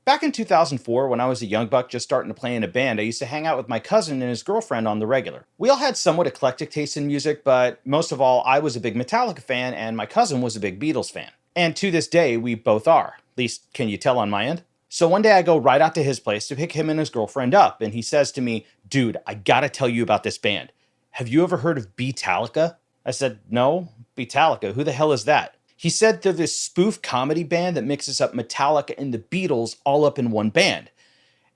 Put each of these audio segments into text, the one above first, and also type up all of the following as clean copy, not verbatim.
Back in 2004, when I was a young buck just starting to play in a band, I used to hang out with my cousin and his girlfriend on the regular. We all had somewhat eclectic taste in music, but most of all, I was a big Metallica fan and my cousin was a big Beatles fan. And to this day, we both are. At least, can you tell on my end? So one day I go right out to his place to pick him and his girlfriend up, and he says to me, "Dude, I gotta tell you about this band. Have you ever heard of Beatallica?" I said, "No, Beatallica, who the hell is that?" He said they're this spoof comedy band that mixes up Metallica and the Beatles all up in one band.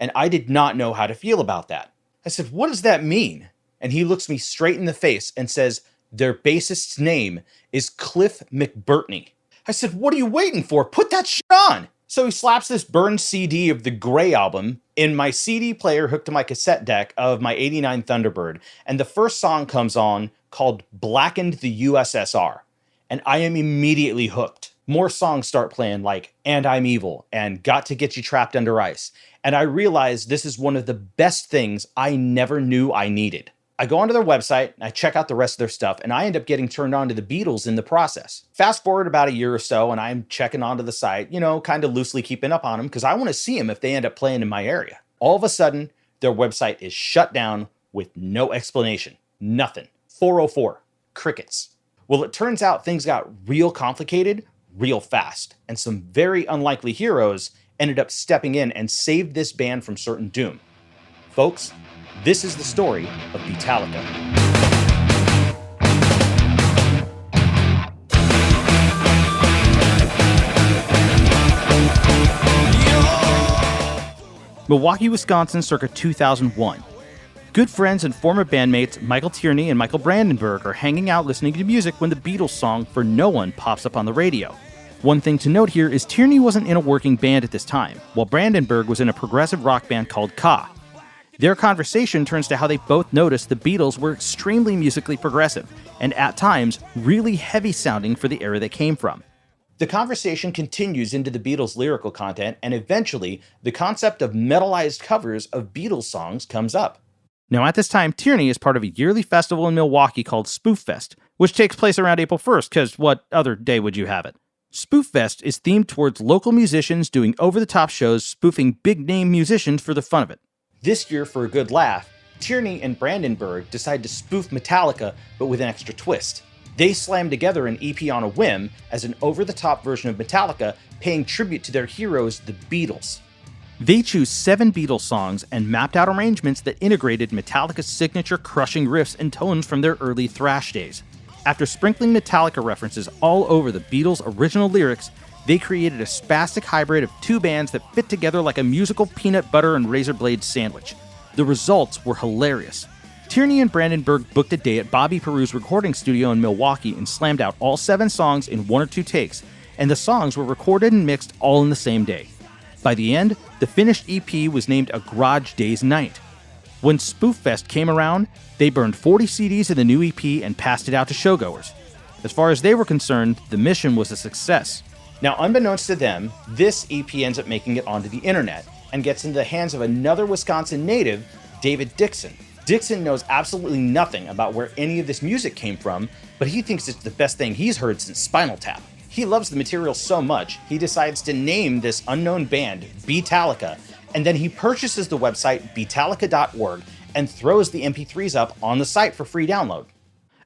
And I did not know how to feel about that. I said, "What does that mean?" And he looks me straight in the face and says, "Their bassist's name is Cliff McBurtney." I said, "What are you waiting for? Put that shit on." So he slaps this burned CD of the Grey album in my CD player hooked to my cassette deck of my '89 Thunderbird. And the first song comes on called Blackened the USSR. And I am immediately hooked. More songs start playing like And I'm Evil and Got to Get You Trapped Under Ice. And I realize this is one of the best things I never knew I needed. I go onto their website, and I check out the rest of their stuff, and I end up getting turned on to the Beatles in the process. Fast forward about a year or so, and I'm checking onto the site, kind of loosely keeping up on them, because I want to see them if they end up playing in my area. All of a sudden, their website is shut down with no explanation. Nothing. 404. Crickets. Well, it turns out things got real complicated real fast, and some very unlikely heroes ended up stepping in and saved this band from certain doom. Folks, this is the story of Beatallica. Milwaukee, Wisconsin, circa 2001. Good friends and former bandmates Michael Tierney and Michael Brandenburg are hanging out listening to music when the Beatles song For No One pops up on the radio. One thing to note here is Tierney wasn't in a working band at this time, while Brandenburg was in a progressive rock band called Ka. Their conversation turns to how they both noticed the Beatles were extremely musically progressive, and at times, really heavy sounding for the era they came from. The conversation continues into the Beatles' lyrical content, and eventually, the concept of metalized covers of Beatles songs comes up. Now at this time, Tierney is part of a yearly festival in Milwaukee called Spoof Fest, which takes place around April 1st, because what other day would you have it? Spoof Fest is themed towards local musicians doing over-the-top shows spoofing big-name musicians for the fun of it. This year, for a good laugh, Tierney and Brandenburg decide to spoof Metallica, but with an extra twist. They slam together an EP on a whim as an over-the-top version of Metallica, paying tribute to their heroes, the Beatles. They choose 7 Beatles songs and mapped out arrangements that integrated Metallica's signature crushing riffs and tones from their early thrash days. After sprinkling Metallica references all over the Beatles' original lyrics, they created a spastic hybrid of 2 bands that fit together like a musical peanut butter and razor blade sandwich. The results were hilarious. Tierney and Brandenburg booked a day at Bobby Peru's recording studio in Milwaukee and slammed out all 7 songs in 1 or 2 takes, and the songs were recorded and mixed all in the same day. By the end, the finished EP was named A Garage Day's Night. When Spoof Fest came around, they burned 40 CDs of the new EP and passed it out to showgoers. As far as they were concerned, the mission was a success. Now, unbeknownst to them, this EP ends up making it onto the internet and gets into the hands of another Wisconsin native, David Dixon. Dixon knows absolutely nothing about where any of this music came from, but he thinks it's the best thing he's heard since Spinal Tap. He loves the material so much, he decides to name this unknown band Beatallica, and then he purchases the website beatallica.org and throws the MP3s up on the site for free download.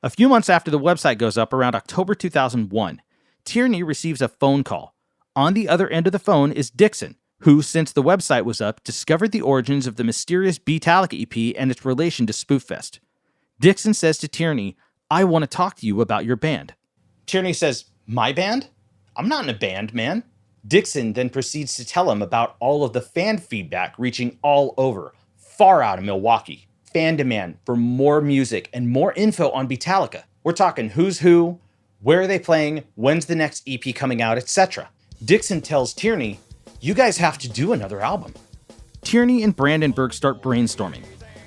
A few months after the website goes up, around October 2001, Tierney receives a phone call. On the other end of the phone is Dixon, who, since the website was up, discovered the origins of the mysterious Beatallica EP and its relation to Spoof Fest. Dixon says to Tierney, "I want to talk to you about your band." Tierney says, "My band? I'm not in a band, man." Dixon then proceeds to tell him about all of the fan feedback reaching all over, far out of Milwaukee. Fan demand for more music and more info on Beatallica. We're talking who's who, where are they playing, when's the next EP coming out, etc. Dixon tells Tierney, "You guys have to do another album." Tierney and Brandenburg start brainstorming.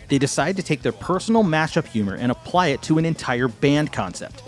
They decide to take their personal mashup humor and apply it to an entire band concept.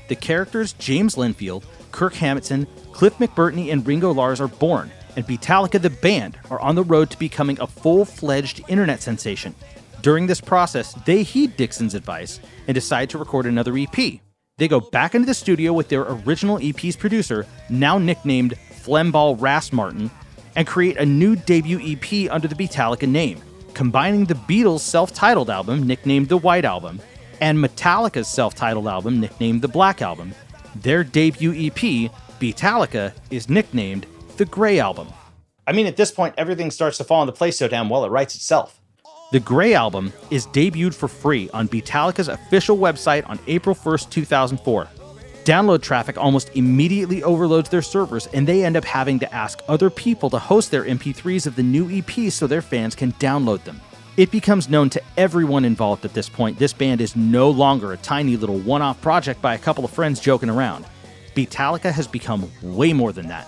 The characters Jaymz Lennfield, Kirk Hammett, Cliff McBurtney, and Ringo Lars are born, and Beatallica the band are on the road to becoming a full-fledged internet sensation. During this process, they heed Dixon's advice and decide to record another EP. They go back into the studio with their original EP's producer, now nicknamed Flemball Ras Martin, and create a new debut EP under the Beatallica name, combining the Beatles' self-titled album, nicknamed the White Album, and Metallica's self-titled album, nicknamed the Black Album. Their debut EP, Beatallica, is nicknamed the Grey Album. I mean, at this point, everything starts to fall into place so damn well it writes itself. The Grey Album is debuted for free on Beatallica's official website on April 1st, 2004. Download traffic almost immediately overloads their servers, and they end up having to ask other people to host their MP3s of the new EP so their fans can download them. It becomes known to everyone involved at this point this band is no longer a tiny little one-off project by a couple of friends joking around. Beatallica has become way more than that.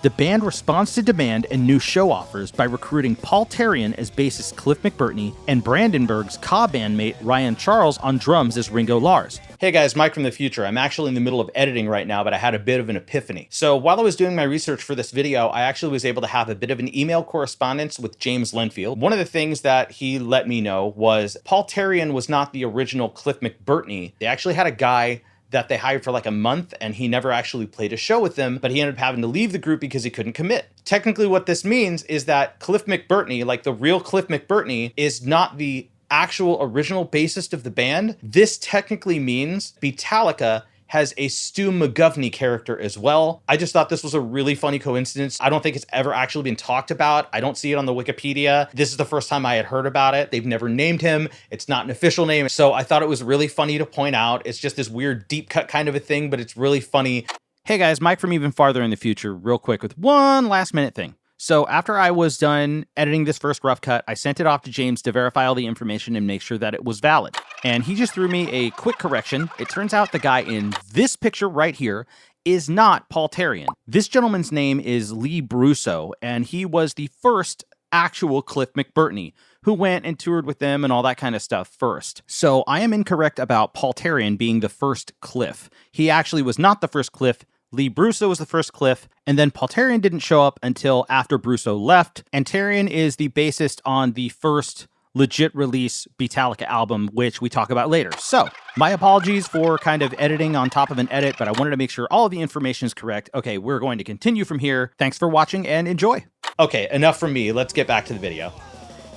The band responds to demand and new show offers by recruiting Paul Terrian as bassist Cliff McBurtney and Brandenburg's co-bandmate Ryan Charles on drums as Ringo Lars. Hey guys, Mike from the future. I'm actually in the middle of editing right now, but I had a bit of an epiphany. So while I was doing my research for this video, I actually was able to have a bit of an email correspondence with Jaymz Lennfield. One of the things that he let me know was Paul Terrian was not the original Cliff McBurtney. They actually had a guy that they hired for like a month, and he never actually played a show with them, but he ended up having to leave the group because he couldn't commit. Technically what this means is that Cliff McBurtney, like the real Cliff McBurtney, is not the actual original bassist of the band. This technically means Beatallica has a Stu McGovney character as well. I just thought this was a really funny coincidence. I don't think it's ever actually been talked about. I don't see it on the Wikipedia. This is the first time I had heard about it. They've never named him. It's not an official name. So I thought it was really funny to point out. It's just this weird deep cut kind of a thing, but it's really funny. Hey guys, Mike from Even Farther in the Future, real quick with one last minute thing. So after I was done editing this first rough cut, I sent it off to Jaymz to verify all the information and make sure that it was valid. And he just threw me a quick correction. It turns out the guy in this picture right here is not Paul Terrian. This gentleman's name is Lee Brusso, and he was the first actual Cliff McBurtney, who went and toured with them and all that kind of stuff first. So I am incorrect about Paul Terrian being the first Cliff. He actually was not the first Cliff. Lee Brusso was the first Cliff, and then Paul Terrian didn't show up until after Brusso left, and Terrian is the bassist on the first legit release Beatallica album, which we talk about later. So, my apologies for kind of editing on top of an edit, but I wanted to make sure all of the information is correct. Okay, we're going to continue from here. Thanks for watching and enjoy. Okay, enough from me. Let's get back to the video.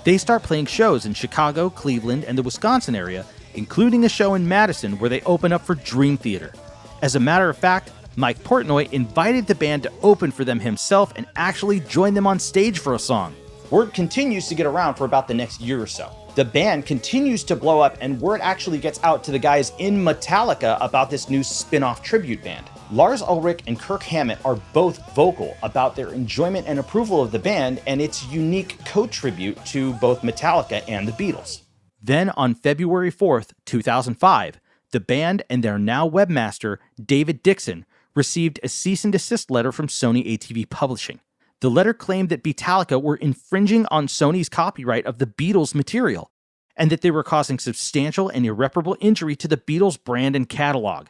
They start playing shows in Chicago, Cleveland, and the Wisconsin area, including a show in Madison where they open up for Dream Theater. As a matter of fact, Mike Portnoy invited the band to open for them himself and actually join them on stage for a song. Word continues to get around for about the next year or so. The band continues to blow up, and word actually gets out to the guys in Metallica about this new spin-off tribute band. Lars Ulrich and Kirk Hammett are both vocal about their enjoyment and approval of the band and its unique co-tribute to both Metallica and the Beatles. Then on February 4th, 2005, the band and their now webmaster, David Dixon, received a cease and desist letter from Sony ATV Publishing. The letter claimed that Beatallica were infringing on Sony's copyright of the Beatles material, and that they were causing substantial and irreparable injury to the Beatles brand and catalog.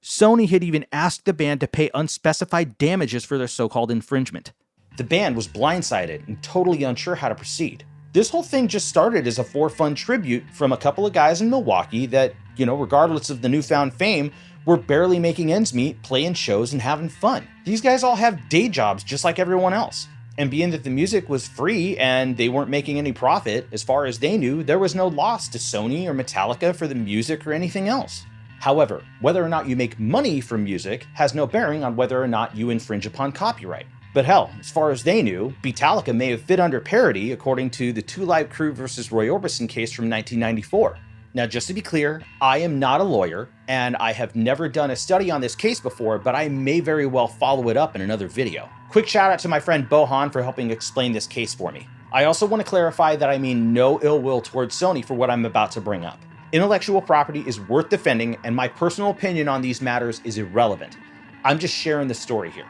Sony had even asked the band to pay unspecified damages for their so-called infringement. The band was blindsided and totally unsure how to proceed. This whole thing just started as a for-fun tribute from a couple of guys in Milwaukee that, regardless of the newfound fame, were barely making ends meet, playing shows and having fun. These guys all have day jobs just like everyone else. And being that the music was free and they weren't making any profit, as far as they knew, there was no loss to Sony or Metallica for the music or anything else. However, whether or not you make money from music has no bearing on whether or not you infringe upon copyright. But hell, as far as they knew, Beatallica may have fit under parody according to the Two Live Crew versus Roy Orbison case from 1994. Now, just to be clear, I am not a lawyer, and I have never done a study on this case before, but I may very well follow it up in another video. Quick shout out to my friend Bo Haan for helping explain this case for me. I also want to clarify that I mean no ill will towards Sony for what I'm about to bring up. Intellectual property is worth defending, and my personal opinion on these matters is irrelevant. I'm just sharing the story here.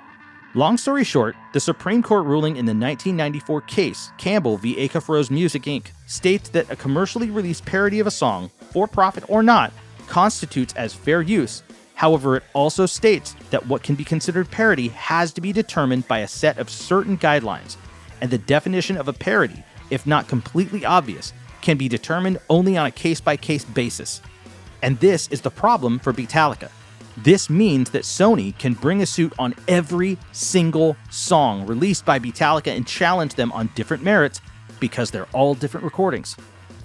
Long story short, the Supreme Court ruling in the 1994 case, Campbell v. Acuff-Rose Music Inc., states that a commercially released parody of a song, for profit or not, constitutes as fair use. However, it also states that what can be considered parody has to be determined by a set of certain guidelines, and the definition of a parody, if not completely obvious, can be determined only on a case-by-case basis. And this is the problem for Beatallica. This means that Sony can bring a suit on every single song released by Beatallica and challenge them on different merits because they're all different recordings.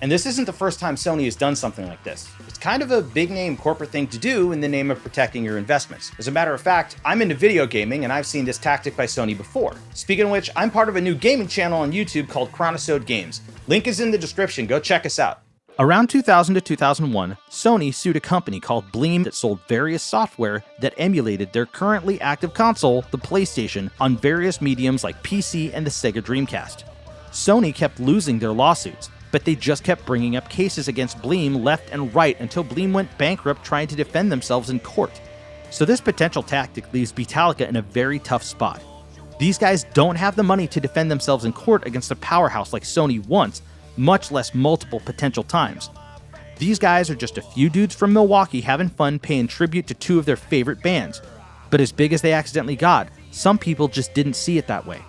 And this isn't the first time Sony has done something like this. It's kind of a big-name corporate thing to do in the name of protecting your investments. As a matter of fact, I'm into video gaming and I've seen this tactic by Sony before. Speaking of which, I'm part of a new gaming channel on YouTube called Chronosode Games. Link is in the description, go check us out. Around 2000 to 2001, Sony sued a company called Bleem that sold various software that emulated their currently active console, the PlayStation, on various mediums like PC and the Sega Dreamcast. Sony kept losing their lawsuits, but they just kept bringing up cases against Bleem left and right until Bleem went bankrupt trying to defend themselves in court. So this potential tactic leaves Beatallica in a very tough spot. These guys don't have the money to defend themselves in court against a powerhouse like Sony once, much less multiple potential times. These guys are just a few dudes from Milwaukee having fun paying tribute to two of their favorite bands. But as big as they accidentally got, some people just didn't see it that way.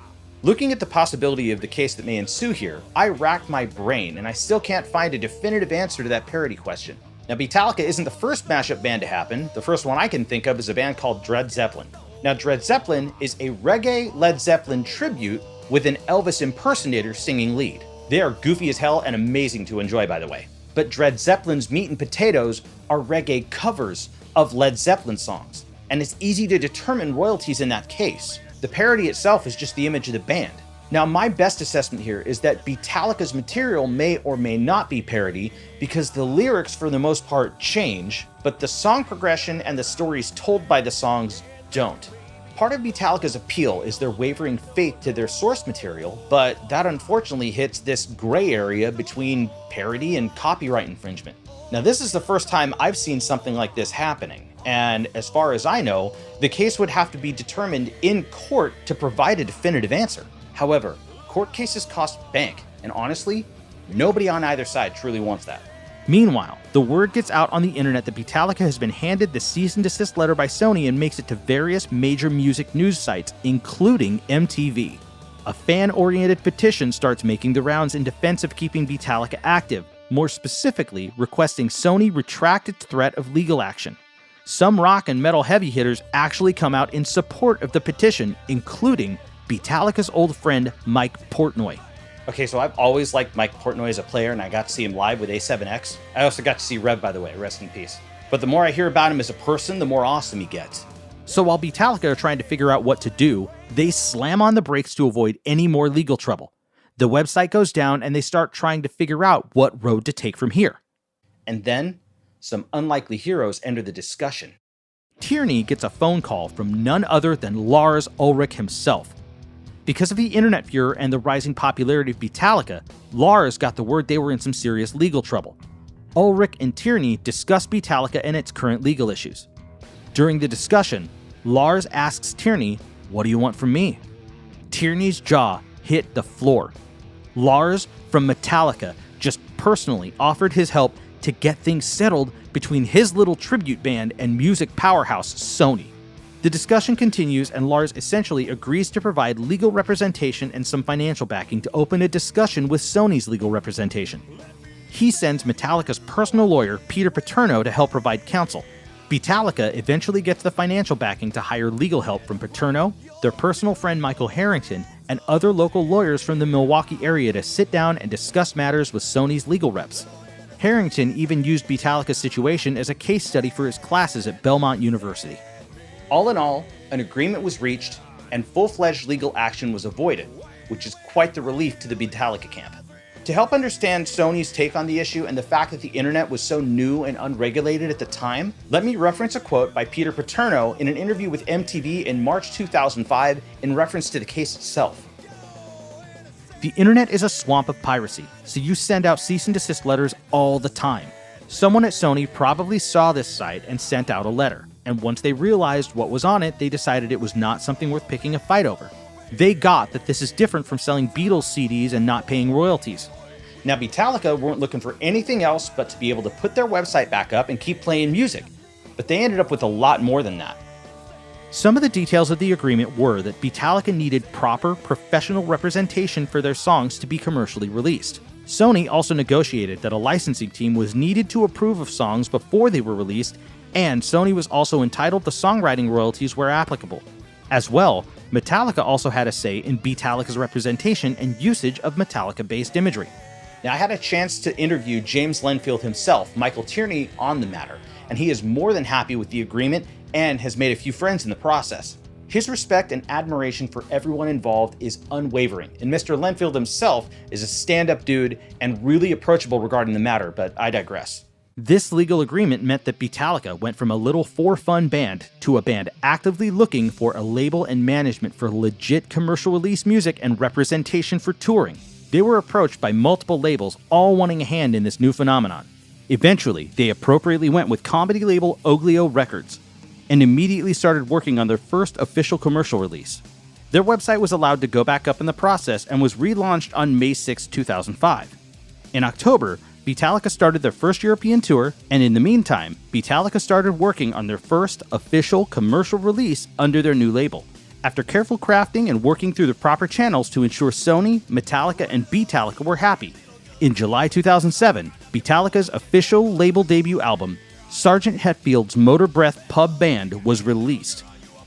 Looking at the possibility of the case that may ensue here, I racked my brain and I still can't find a definitive answer to that parody question. Now, Beatallica isn't the first mashup band to happen. The first one I can think of is a band called Dred Zeppelin. Now, Dred Zeppelin is a reggae Led Zeppelin tribute with an Elvis impersonator singing lead. They are goofy as hell and amazing to enjoy, by the way. But Dred Zeppelin's Meat and Potatoes are reggae covers of Led Zeppelin songs, and it's easy to determine royalties in that case. The parody itself is just the image of the band. Now, my best assessment here is that Beatallica's material may or may not be parody because the lyrics for the most part change, but the song progression and the stories told by the songs don't. Part of Beatallica's appeal is their wavering faith to their source material, but that unfortunately hits this gray area between parody and copyright infringement. Now, this is the first time I've seen something like this happening, and as far as I know, the case would have to be determined in court to provide a definitive answer. However, court cases cost bank, and honestly, nobody on either side truly wants that. Meanwhile, the word gets out on the internet that Beatallica has been handed the cease and desist letter by Sony and makes it to various major music news sites, including MTV. A fan-oriented petition starts making the rounds in defense of keeping Beatallica active, more specifically requesting Sony retract its threat of legal action. Some rock and metal heavy hitters actually come out in support of the petition, including Beatallica's old friend Mike Portnoy. Okay, so I've always liked Mike Portnoy as a player, and I got to see him live with A7X. I also got to see Rev, by the way, rest in peace. But the more I hear about him as a person, the more awesome he gets. So while Beatallica are trying to figure out what to do, they slam on the brakes to avoid any more legal trouble. The website goes down, and they start trying to figure out what road to take from here. And then, some unlikely heroes enter the discussion. Tierney gets a phone call from none other than Lars Ullnick himself. Because of the internet furor and the rising popularity of Beatallica, Lars got the word they were in some serious legal trouble. Ullnick and Tierney discuss Beatallica and its current legal issues. During the discussion, Lars asks Tierney, "What do you want from me?" Tierney's jaw hit the floor. Lars from Metallica just personally offered his help to get things settled between his little tribute band and music powerhouse Sony. The discussion continues, and Lars essentially agrees to provide legal representation and some financial backing to open a discussion with Sony's legal representation. He sends Metallica's personal lawyer, Peter Paterno, to help provide counsel. Beatallica eventually gets the financial backing to hire legal help from Paterno, their personal friend Michael Harrington, and other local lawyers from the Milwaukee area to sit down and discuss matters with Sony's legal reps. Harrington even used Beatallica's situation as a case study for his classes at Belmont University. All in all, an agreement was reached, and full-fledged legal action was avoided, which is quite the relief to the Beatallica camp. To help understand Sony's take on the issue and the fact that the internet was so new and unregulated at the time, let me reference a quote by Peter Paterno in an interview with MTV in March 2005 in reference to the case itself. "The internet is a swamp of piracy, so you send out cease and desist letters all the time. Someone at Sony probably saw this site and sent out a letter, and once they realized what was on it, they decided it was not something worth picking a fight over. They got that this is different from selling Beatles CDs and not paying royalties. Now, Beatallica weren't looking for anything else but to be able to put their website back up and keep playing music, but they ended up with a lot more than that." Some of the details of the agreement were that Beatallica needed proper, professional representation for their songs to be commercially released. Sony also negotiated that a licensing team was needed to approve of songs before they were released, and Sony was also entitled to songwriting royalties where applicable. As well, Metallica also had a say in Beatallica's representation and usage of Metallica-based imagery. Now, I had a chance to interview Jaymz Lennfield himself, Michael Tierney, on the matter, and he is more than happy with the agreement and has made a few friends in the process. His respect and admiration for everyone involved is unwavering, and Mr. Lennfield himself is a stand-up dude and really approachable regarding the matter, but I digress. This legal agreement meant that Beatallica went from a little for-fun band to a band actively looking for a label and management for legit commercial release music and representation for touring. They were approached by multiple labels, all wanting a hand in this new phenomenon. Eventually, they appropriately went with comedy label Oglio Records, and immediately started working on their first official commercial release. Their website was allowed to go back up in the process and was relaunched on May 6, 2005. In October, Beatallica started their first European tour, and in the meantime, Beatallica started working on their first official commercial release under their new label. After careful crafting and working through the proper channels to ensure Sony, Metallica, and Beatallica were happy, in July 2007, Beatallica's official label debut album, Sgt. Hetfield's Motor Breath Pub Band, was released.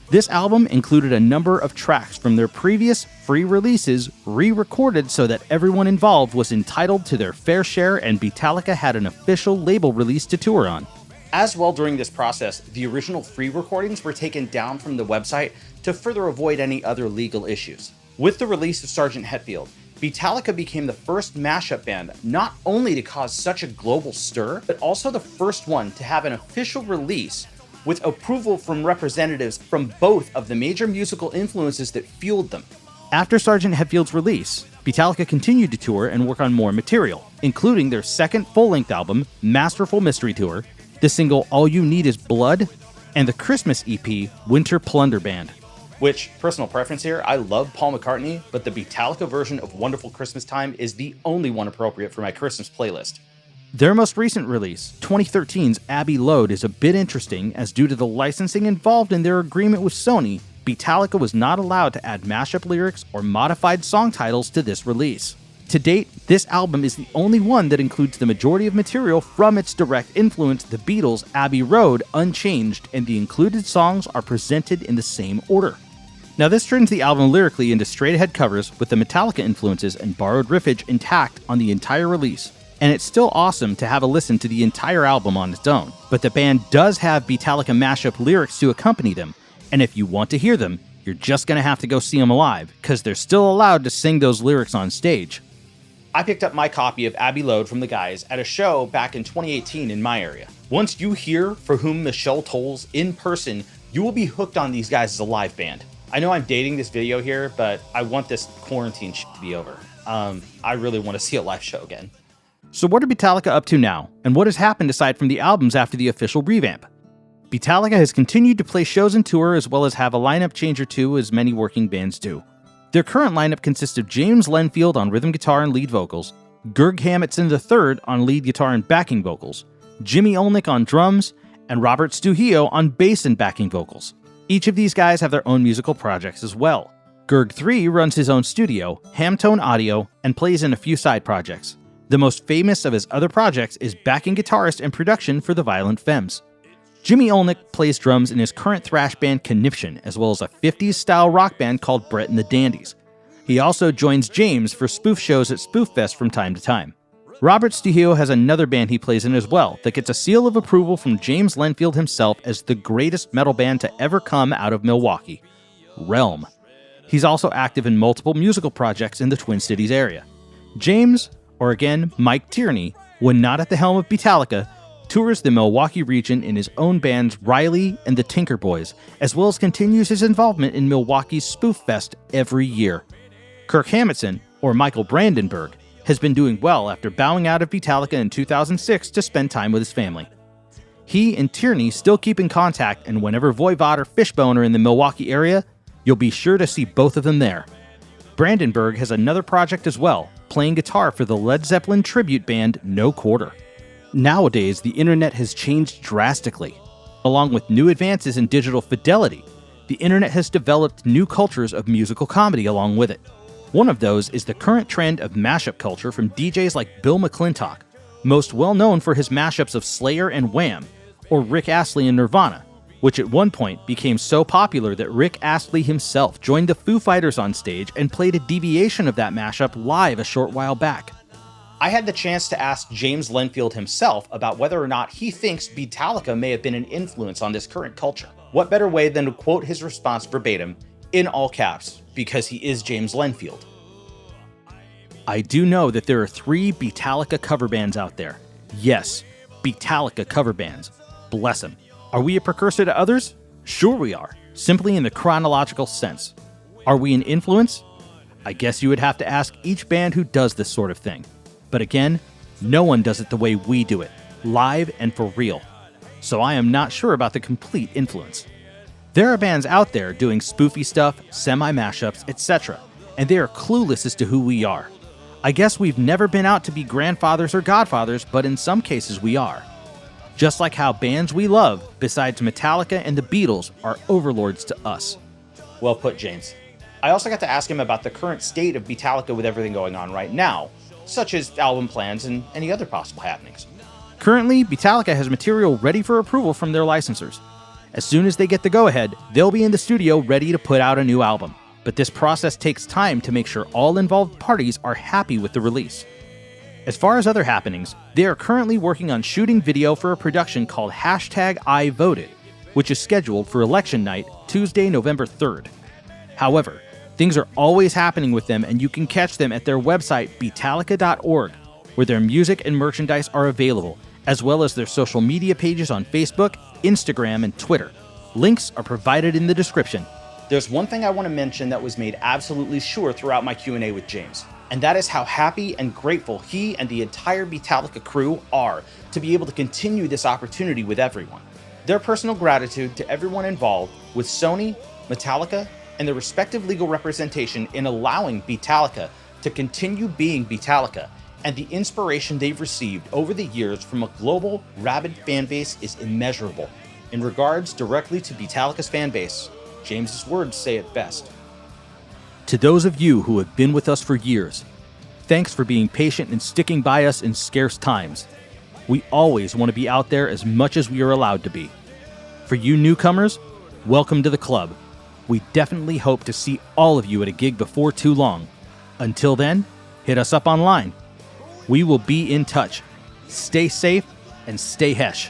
This album included a number of tracks from their previous free releases re-recorded so that everyone involved was entitled to their fair share, and Beatallica had an official label release to tour on. As well, during this process, the original free recordings were taken down from the website to further avoid any other legal issues. With the release of Sgt. Hetfield, Beatallica became the first mashup band not only to cause such a global stir, but also the first one to have an official release with approval from representatives from both of the major musical influences that fueled them. After Sgt. Hetfield's release, Beatallica continued to tour and work on more material, including their second full-length album, Masterful Mystery Tour, the single All You Need Is Blood, and the Christmas EP, Winter Plunder Band. Which, personal preference here, I love Paul McCartney, but the Beatallica version of Wonderful Christmas Time is the only one appropriate for my Christmas playlist. Their most recent release, 2013's Abbey Road, is a bit interesting, as due to the licensing involved in their agreement with Sony, Beatallica was not allowed to add mashup lyrics or modified song titles to this release. To date, this album is the only one that includes the majority of material from its direct influence, the Beatles' Abbey Road, unchanged, and the included songs are presented in the same order. Now, this turns the album lyrically into straight-ahead covers with the Metallica influences and borrowed riffage intact on the entire release, and it's still awesome to have a listen to the entire album on its own. But the band does have Beatallica mashup lyrics to accompany them, and if you want to hear them, you're just gonna have to go see them live, because they're still allowed to sing those lyrics on stage. I picked up my copy of Abbey Road from the guys at a show back in 2018 in my area. Once you hear For Whom Michelle Tolls in person, you will be hooked on these guys as a live band. I know I'm dating this video here, but I want this quarantine shit to be over. I really want to see a live show again. So what are Beatallica up to now, and what has happened aside from the albums after the official revamp? Beatallica has continued to play shows and tour, as well as have a lineup change or two, as many working bands do. Their current lineup consists of Jaymz Lennfield on rhythm guitar and lead vocals, Gurg Hammondson III on lead guitar and backing vocals, Jimmy Ullnick on drums, and Robert Stuheyo on bass and backing vocals. Each of these guys have their own musical projects as well. Gurg 3 runs his own studio, Hamtone Audio, and plays in a few side projects. The most famous of his other projects is backing guitarist and production for the Violent Femmes. Jimmy Ullnick plays drums in his current thrash band Conniption, as well as a 50s-style rock band called Brett and the Dandies. He also joins Jaymz for spoof shows at Spoof Fest from time to time. Robert Stuheyo has another band he plays in as well that gets a seal of approval from Jaymz Lennfield himself as the greatest metal band to ever come out of Milwaukee, Realm. He's also active in multiple musical projects in the Twin Cities area. Jaymz, or again, Mike Tierney, when not at the helm of Beatallica, tours the Milwaukee region in his own bands Riley and the Tinker Boys, as well as continues his involvement in Milwaukee's Spoof Fest every year. Kirk Hammondson, or Michael Brandenburg, has been doing well after bowing out of Beatallica in 2006 to spend time with his family. He and Tierney still keep in contact, and whenever Voivod or Fishbone are in the Milwaukee area, you'll be sure to see both of them there. Brandenburg has another project as well, playing guitar for the Led Zeppelin tribute band No Quarter. Nowadays, the internet has changed drastically. Along with new advances in digital fidelity, the internet has developed new cultures of musical comedy along with it. One of those is the current trend of mashup culture from DJs like Bill McClintock, most well known for his mashups of Slayer and Wham, or Rick Astley and Nirvana, which at one point became so popular that Rick Astley himself joined the Foo Fighters on stage and played a deviation of that mashup live a short while back. I had the chance to ask Jaymz Lennfield himself about whether or not he thinks Beatallica may have been an influence on this current culture. What better way than to quote his response verbatim, in all caps, because he is Jaymz Lennfield. I do know that there are 3 Beatallica cover bands out there. Yes, Beatallica cover bands. Bless them. Are we a precursor to others? Sure we are, simply in the chronological sense. Are we an influence? I guess you would have to ask each band who does this sort of thing. But again, no one does it the way we do it, live and for real. So I am not sure about the complete influence. There are bands out there doing spoofy stuff, semi-mashups, etc., and they are clueless as to who we are. I guess we've never been out to be grandfathers or godfathers, but in some cases we are. Just like how bands we love, besides Metallica and the Beatles, are overlords to us. Well put, Jaymz. I also got to ask him about the current state of Beatallica with everything going on right now, such as album plans and any other possible happenings. Currently, Beatallica has material ready for approval from their licensors. As soon as they get the go-ahead, they'll be in the studio ready to put out a new album. But this process takes time to make sure all involved parties are happy with the release. As far as other happenings, they are currently working on shooting video for a production called #ivoted, which is scheduled for election night, Tuesday, November 3rd. However, things are always happening with them, and you can catch them at their website, beatallica.org, where their music and merchandise are available, as well as their social media pages on Facebook, Instagram, and Twitter. Links are provided in the description. There's one thing I want to mention that was made absolutely sure throughout my Q&A with Jaymz, and that is how happy and grateful he and the entire Beatallica crew are to be able to continue this opportunity with everyone. Their personal gratitude to everyone involved with Sony, Metallica, and the respective legal representation in allowing Beatallica to continue being Beatallica, and the inspiration they've received over the years from a global, rabid fanbase is immeasurable. In regards directly to Beatallica's fanbase, Jaymz's words say it best. To those of you who have been with us for years, thanks for being patient and sticking by us in scarce times. We always want to be out there as much as we are allowed to be. For you newcomers, welcome to the club. We definitely hope to see all of you at a gig before too long. Until then, hit us up online. We will be in touch. Stay safe and stay hesh.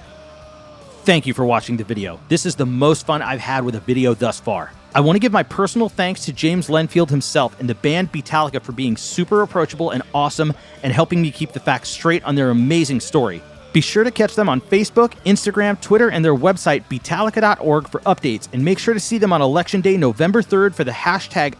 Thank you for watching the video. This is the most fun I've had with a video thus far. I want to give my personal thanks to Jaymz Lennfield himself and the band Beatallica for being super approachable and awesome and helping me keep the facts straight on their amazing story. Be sure to catch them on Facebook, Instagram, Twitter, and their website, beatallica.org, for updates, and make sure to see them on Election Day, November 3rd for the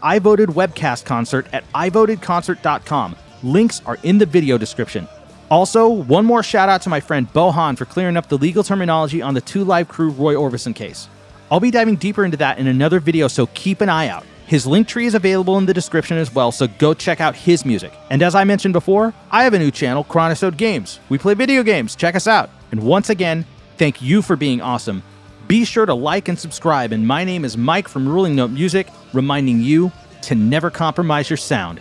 #ivoted webcast concert at ivotedconcert.com. Links are in the video description. Also, one more shout out to my friend Bo Haan for clearing up the legal terminology on the 2 Live Crew Roy Orbison case. I'll be diving deeper into that in another video, so keep an eye out. His link tree is available in the description as well, so go check out his music. And as I mentioned before, I have a new channel, Chronosode Games. We play video games, check us out. And once again, thank you for being awesome. Be sure to like and subscribe, and my name is Mike from Ruling Note Music, reminding you to never compromise your sound.